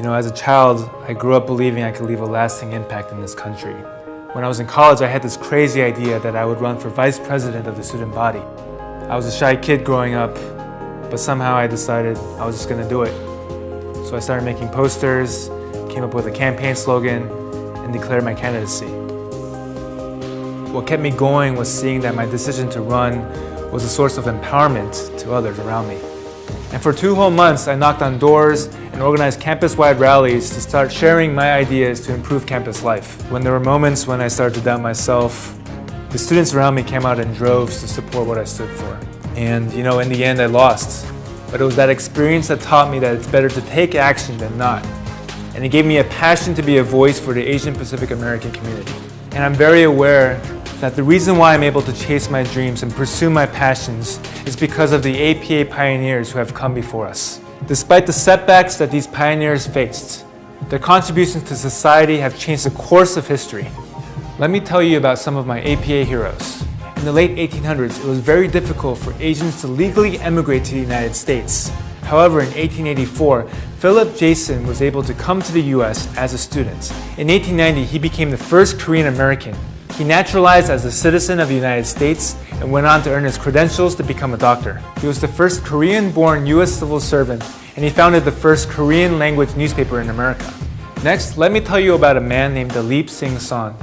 As a child, I grew up believing I could leave a lasting impact in this country. When I was in college, I had this crazy idea that I would run for vice president of the student body. I was a shy kid growing up, but somehow I decided I was just gonna do it. So I started making posters, came up with a campaign slogan, and declared my candidacy. What kept me going was seeing that my decision to run was a source of empowerment to others around me. And for 2 whole months, I knocked on doors and organized campus-wide rallies to start sharing my ideas to improve campus life. When there were moments when I started to doubt myself, the students around me came out in droves to support what I stood for. And in the end, I lost. But it was that experience that taught me that it's better to take action than not. And it gave me a passion to be a voice for the Asian Pacific American community. And I'm very aware that the reason why I'm able to chase my dreams and pursue my passions is because of the APA pioneers who have come before us. Despite the setbacks that these pioneers faced, their contributions to society have changed the course of history. Let me tell you about some of my APA heroes. In the late 1800s, it was very difficult for Asians to legally emigrate to the United States. However, in 1884, Philip Jason was able to come to the US as a student. In 1890, he became the first Korean American. He naturalized as a citizen of the United States and went on to earn his credentials to become a doctor. He was the first Korean-born US civil servant, and he founded the first Korean-language newspaper in America. Next, let me tell you about a man named Dalip Singh Son.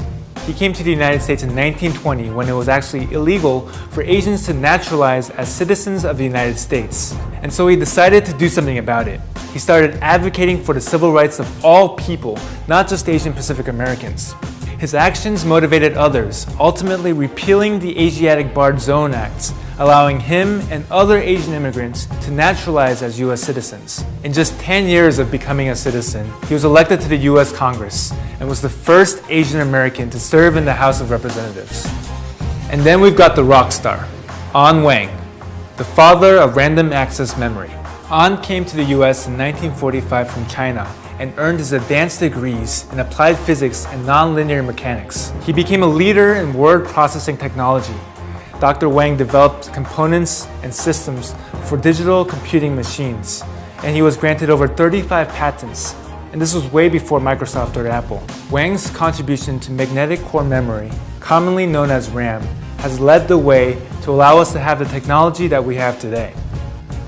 He came to the United States in 1920 when it was actually illegal for Asians to naturalize as citizens of the United States. And so he decided to do something about it. He started advocating for the civil rights of all people, not just Asian Pacific Americans. His actions motivated others, ultimately repealing the Asiatic Barred Zone Act, allowing him and other Asian immigrants to naturalize as US citizens. In just 10 years of becoming a citizen, he was elected to the US Congress and was the first Asian American to serve in the House of Representatives. And then we've got the rock star, An Wang, the father of random access memory. An came to the US in 1945 from China and earned his advanced degrees in applied physics and nonlinear mechanics. He became a leader in word processing technology. Dr. Wang developed components and systems for digital computing machines, and he was granted over 35 patents. And this was way before Microsoft or Apple. Wang's contribution to magnetic core memory, commonly known as RAM, has led the way to allow us to have the technology that we have today.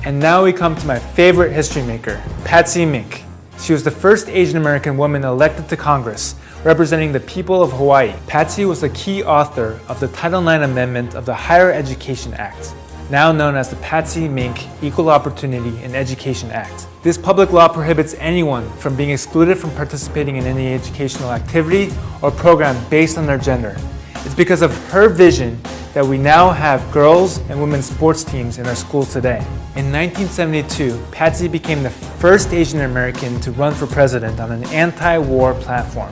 And now we come to my favorite history maker, Patsy Mink. She was the first Asian American woman elected to Congress, representing the people of Hawaii. Patsy was the key author of the Title IX Amendment of the Higher Education Act, now known as the Patsy Mink Equal Opportunity in Education Act. This public law prohibits anyone from being excluded from participating in any educational activity or program based on their gender. It's because of her vision that we now have girls and women's sports teams in our schools today. In 1972, Patsy became the first Asian American to run for president on an anti-war platform.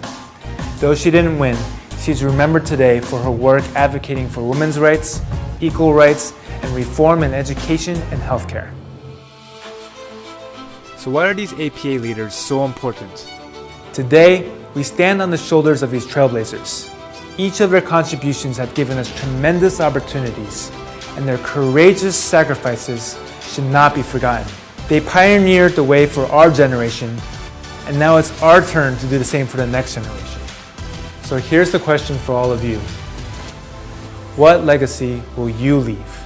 Though she didn't win, she's remembered today for her work advocating for women's rights, equal rights, and reform in education and healthcare. So why are these APA leaders so important? Today, we stand on the shoulders of these trailblazers. Each of their contributions have given us tremendous opportunities, and their courageous sacrifices should not be forgotten. They pioneered the way for our generation, and now it's our turn to do the same for the next generation. So here's the question for all of you. What legacy will you leave?